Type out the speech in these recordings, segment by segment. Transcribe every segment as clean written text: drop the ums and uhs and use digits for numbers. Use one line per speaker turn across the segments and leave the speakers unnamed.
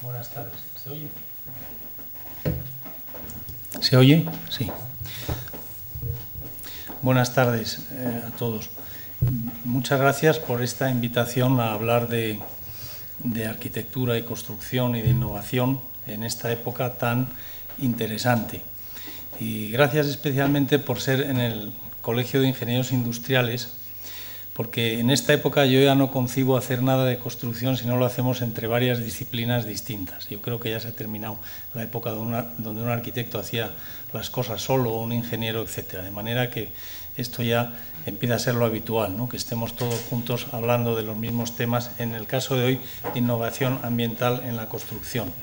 Buenas tardes. ¿Se oye? ¿Se oye? Sí. Buenas tardes a todos. Muchas gracias por esta invitación a hablar de arquitectura y construcción y de innovación en esta época tan interesante. Y gracias especialmente por ser en el Colegio de Ingenieros Industriales, porque en esta época yo ya no concibo hacer nada de construcción si no lo hacemos entre varias disciplinas distintas. Yo creo que ya se ha terminado la época donde un arquitecto hacía las cosas solo, o un ingeniero, etcétera. De manera que esto ya empieza a ser lo habitual, ¿no? Que estemos todos juntos hablando de los mismos temas, en el caso de hoy, innovación ambiental en la construcción.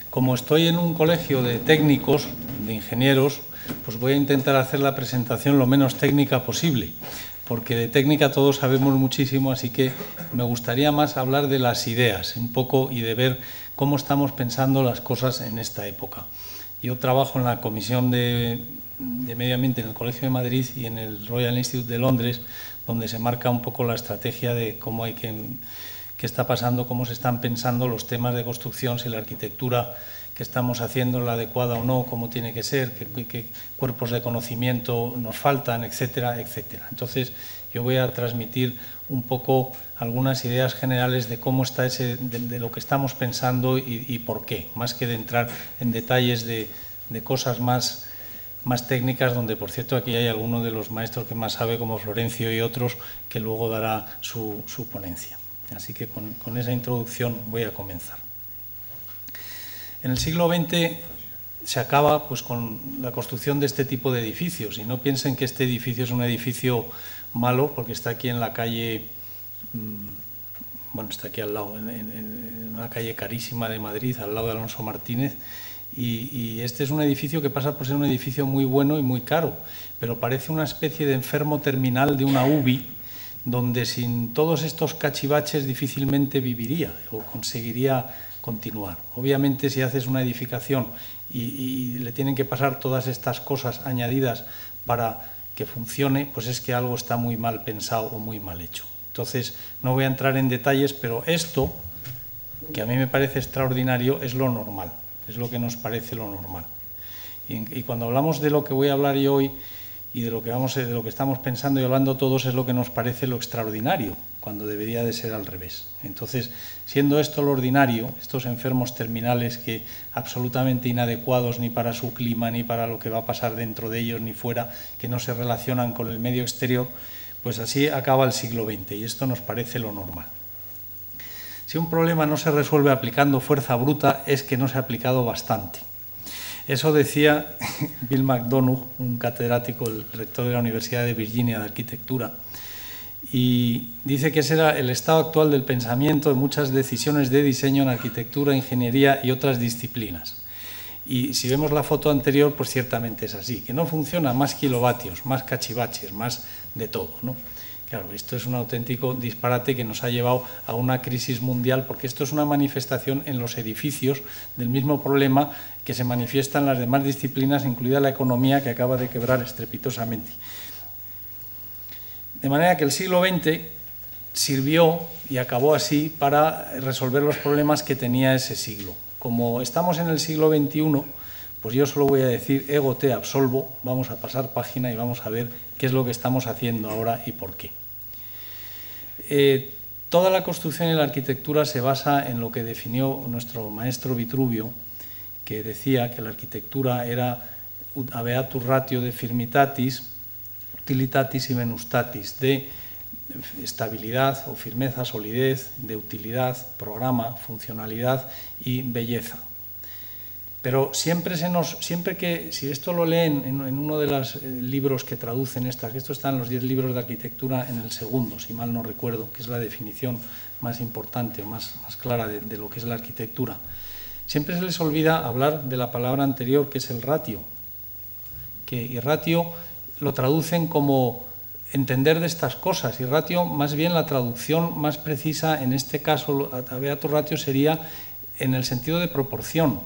Como estoy en un colegio de técnicos, de ingenieros, pues voy a intentar hacer la presentación lo menos técnica posible, porque de técnica todos sabemos muchísimo, así que me gustaría más hablar de las ideas un poco y de ver cómo estamos pensando las cosas en esta época. Yo trabajo en la Comisión de Medio Ambiente en el Colegio de Madrid y en el Royal Institute de Londres, donde se marca un poco la estrategia de cómo hay qué está pasando, cómo se están pensando los temas de construcción, si la arquitectura que estamos haciendo es la adecuada o no, cómo tiene que ser, qué cuerpos de conocimiento nos faltan, etcétera, etcétera. Entonces, yo voy a transmitir un poco algunas ideas generales de cómo está de lo que estamos pensando y por qué, más que de entrar en detalles de cosas más técnicas, donde, por cierto, aquí hay alguno de los maestros que más sabe, como Florencio y otros, que luego dará su ponencia. Así que con esa introducción voy a comenzar. En el siglo XX se acaba pues, con la construcción de este tipo de edificios. Y no piensen que este edificio es un edificio malo, porque está aquí en la calle, bueno, está aquí al lado, en una calle carísima de Madrid, al lado de Alonso Martínez. Y este es un edificio que pasa por ser un edificio muy bueno y muy caro, pero parece una especie de enfermo terminal de una UBI, donde sin todos estos cachivaches difícilmente viviría o conseguiría continuar. Obviamente, si haces una edificación y le tienen que pasar todas estas cosas añadidas para que funcione, pues es que algo está muy mal pensado o muy mal hecho. Entonces, no voy a entrar en detalles, pero esto, que a mí me parece extraordinario, es lo normal, es lo que nos parece lo normal. Y cuando hablamos de lo que voy a hablar yo hoy, y de lo que estamos pensando y hablando todos, es lo que nos parece lo extraordinario, cuando debería de ser al revés. Entonces, siendo esto lo ordinario, estos enfermos terminales que absolutamente inadecuados ni para su clima, ni para lo que va a pasar dentro de ellos, ni fuera, que no se relacionan con el medio exterior, pues así acaba el siglo XX, y esto nos parece lo normal. Si un problema no se resuelve aplicando fuerza bruta, es que no se ha aplicado bastante. Eso decía Bill McDonough, un catedrático, el rector de la Universidad de Virginia de Arquitectura, y dice que ese era el estado actual del pensamiento de muchas decisiones de diseño en arquitectura, ingeniería y otras disciplinas. Y si vemos la foto anterior, pues ciertamente es así, que no funciona, más kilovatios, más cachivaches, más de todo, ¿no? Claro, esto es un auténtico disparate que nos ha llevado a una crisis mundial, porque esto es una manifestación en los edificios del mismo problema que se manifiesta en las demás disciplinas, incluida la economía, que acaba de quebrar estrepitosamente. De manera que el siglo XX sirvió y acabó así para resolver los problemas que tenía ese siglo. Como estamos en el siglo XXI, pues yo solo voy a decir ego te absolvo, vamos a pasar página y vamos a ver qué es lo que estamos haciendo ahora y por qué. Toda la construcción y la arquitectura se basa en lo que definió nuestro maestro Vitruvio, que decía que la arquitectura era habeatur ratio de firmitatis, utilitatis y venustatis, de estabilidad o firmeza, solidez, de utilidad, programa, funcionalidad y belleza. Pero siempre que, si esto lo leen en uno de los libros que traducen esto está en los 10 libros de arquitectura en el segundo, si mal no recuerdo, que es la definición más importante o más clara de lo que es la arquitectura, siempre se les olvida hablar de la palabra anterior, que es el ratio, y ratio lo traducen como entender de estas cosas, y ratio, más bien la traducción más precisa, en este caso, habeatur ratio sería en el sentido de proporción,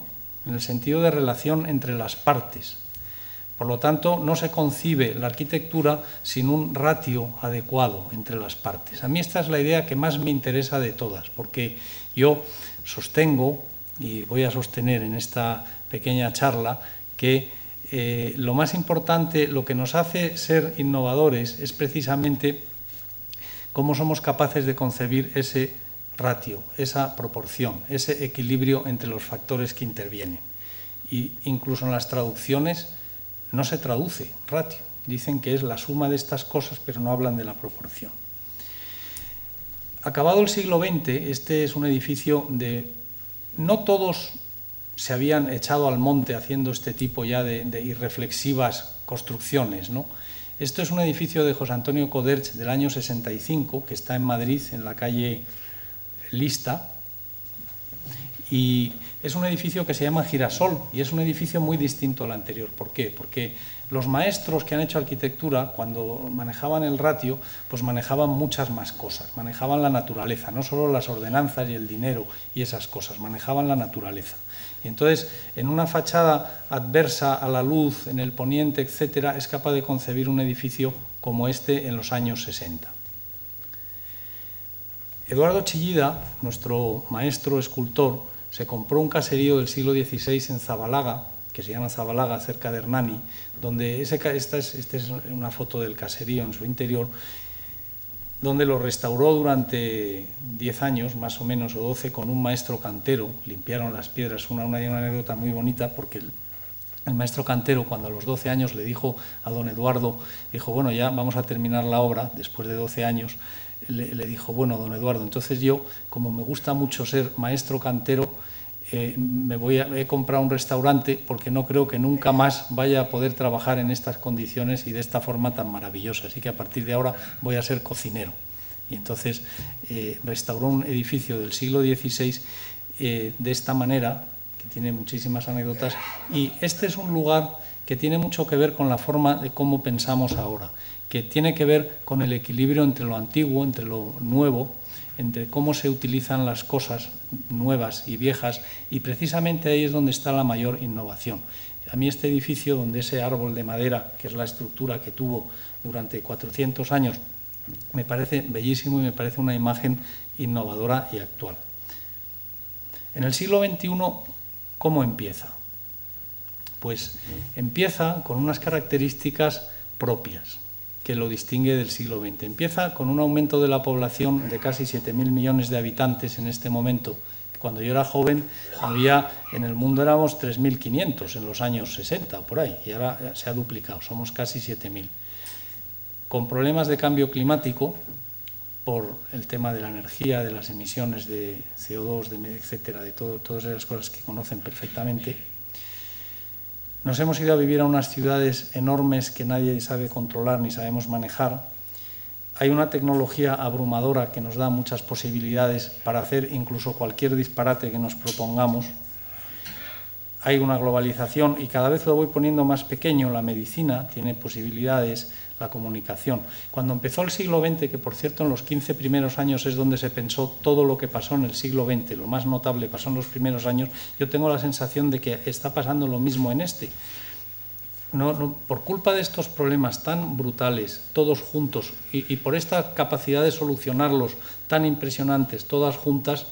en el sentido de relación entre las partes. Por lo tanto, no se concibe la arquitectura sin un ratio adecuado entre las partes. A mí esta es la idea que más me interesa de todas, porque yo sostengo, y voy a sostener en esta pequeña charla, que lo más importante, lo que nos hace ser innovadores es precisamente cómo somos capaces de concebir ese ratio, esa proporción, ese equilibrio entre los factores que intervienen. Y incluso en las traducciones no se traduce ratio, dicen que es la suma de estas cosas, pero no hablan de la proporción. Acabado el siglo XX, este es un edificio de... No todos se habían echado al monte haciendo este tipo ya de irreflexivas construcciones, ¿no? Esto es un edificio de José Antonio Coderch del año 65, que está en Madrid, en la calle Lista, y es un edificio que se llama Girasol, y es un edificio muy distinto al anterior. ¿Por qué? Porque los maestros que han hecho arquitectura, cuando manejaban el ratio, pues manejaban muchas más cosas, manejaban la naturaleza, no solo las ordenanzas y el dinero y esas cosas, manejaban la naturaleza. Y entonces, en una fachada adversa a la luz, en el poniente, etcétera, es capaz de concebir un edificio como este en los años 60. Eduardo Chillida, nuestro maestro escultor, se compró un caserío del siglo XVI en Zabalaga, que se llama Zabalaga, cerca de Hernani, donde esta es una foto del caserío en su interior, donde lo restauró durante 10 años, más o menos, o 12, con un maestro cantero. Limpiaron las piedras, una anécdota muy bonita, porque el maestro cantero, cuando a los 12 años le dijo a don Eduardo, dijo, bueno, ya vamos a terminar la obra, después de 12 años, le dijo, bueno, don Eduardo, entonces yo, como me gusta mucho ser maestro cantero, he comprado un restaurante porque no creo que nunca más vaya a poder trabajar en estas condiciones y de esta forma tan maravillosa. Así que a partir de ahora voy a ser cocinero. Y entonces restauró un edificio del siglo XVI de esta manera, que tiene muchísimas anécdotas, y este es un lugar que tiene mucho que ver con la forma de cómo pensamos ahora, que tiene que ver con el equilibrio entre lo antiguo, entre lo nuevo, entre cómo se utilizan las cosas nuevas y viejas, y precisamente ahí es donde está la mayor innovación. A mí este edificio, donde ese árbol de madera, que es la estructura que tuvo durante 400 años, me parece bellísimo y me parece una imagen innovadora y actual. En el siglo XXI, ¿cómo empieza? Pues empieza con unas características propias que lo distingue del siglo XX. Empieza con un aumento de la población de casi 7.000 millones de habitantes en este momento. Cuando yo era joven, en el mundo éramos 3.500 en los años 60 o por ahí, y ahora se ha duplicado, somos casi 7.000. Con problemas de cambio climático, por el tema de la energía, de las emisiones de CO2, etcétera, de todas esas cosas que conocen perfectamente. Nos hemos ido a vivir a unas ciudades enormes que nadie sabe controlar ni sabemos manejar. Hay una tecnología abrumadora que nos da muchas posibilidades para hacer incluso cualquier disparate que nos propongamos. Hay una globalización y cada vez lo voy poniendo más pequeño. La medicina tiene posibilidades, la comunicación. Cuando empezó el siglo XX, que por cierto en los 15 primeros años es donde se pensó todo lo que pasó en el siglo XX, lo más notable pasó en los primeros años, yo tengo la sensación de que está pasando lo mismo en este. Por culpa de estos problemas tan brutales, todos juntos, y por esta capacidad de solucionarlos tan impresionantes, todas juntas,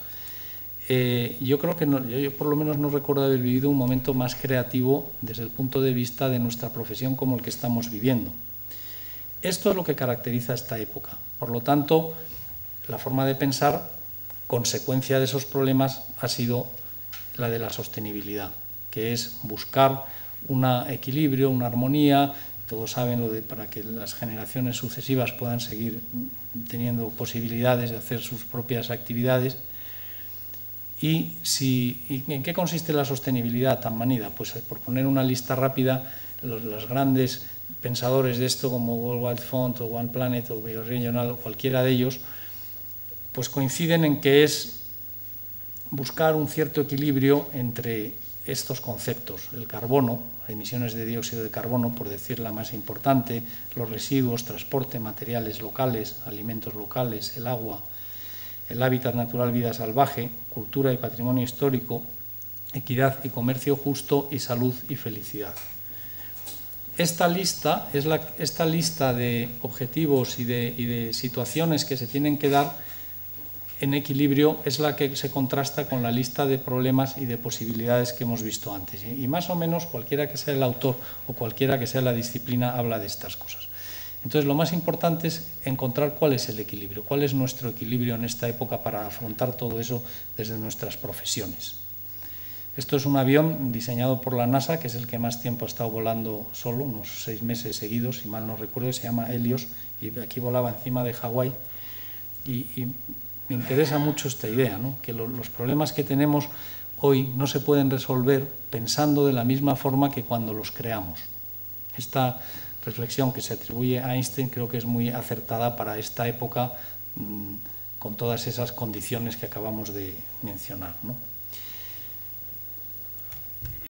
yo creo que yo por lo menos no recuerdo haber vivido un momento más creativo desde el punto de vista de nuestra profesión como el que estamos viviendo. Esto es lo que caracteriza esta época. Por lo tanto, la forma de pensar, consecuencia de esos problemas, ha sido la de la sostenibilidad, que es buscar un equilibrio, una armonía. Todos saben lo de para que las generaciones sucesivas puedan seguir teniendo posibilidades de hacer sus propias actividades. ¿Y en qué consiste la sostenibilidad tan manida? Pues por poner una lista rápida, los grandes pensadores de esto como World Wide Fund o One Planet o Bioregional o cualquiera de ellos, pues coinciden en que es buscar un cierto equilibrio entre estos conceptos, el carbono, emisiones de dióxido de carbono, por decir la más importante, los residuos, transporte, materiales locales, alimentos locales, el agua, el hábitat natural, vida salvaje, cultura y patrimonio histórico, equidad y comercio justo y salud y felicidad. esta lista de objetivos y de situaciones que se tienen que dar en equilibrio es la que se contrasta con la lista de problemas y de posibilidades que hemos visto antes. Y más o menos cualquiera que sea el autor o cualquiera que sea la disciplina habla de estas cosas. Entonces, lo más importante es encontrar cuál es el equilibrio, cuál es nuestro equilibrio en esta época para afrontar todo eso desde nuestras profesiones. Esto es un avión diseñado por la NASA, que es el que más tiempo ha estado volando solo, unos 6 meses seguidos, si mal no recuerdo, se llama Helios, y aquí volaba encima de Hawái. Y me interesa mucho esta idea, ¿no? Que los problemas que tenemos hoy no se pueden resolver pensando de la misma forma que cuando los creamos. Esta reflexión que se atribuye a Einstein creo que es muy acertada para esta época, con todas esas condiciones que acabamos de mencionar, ¿no?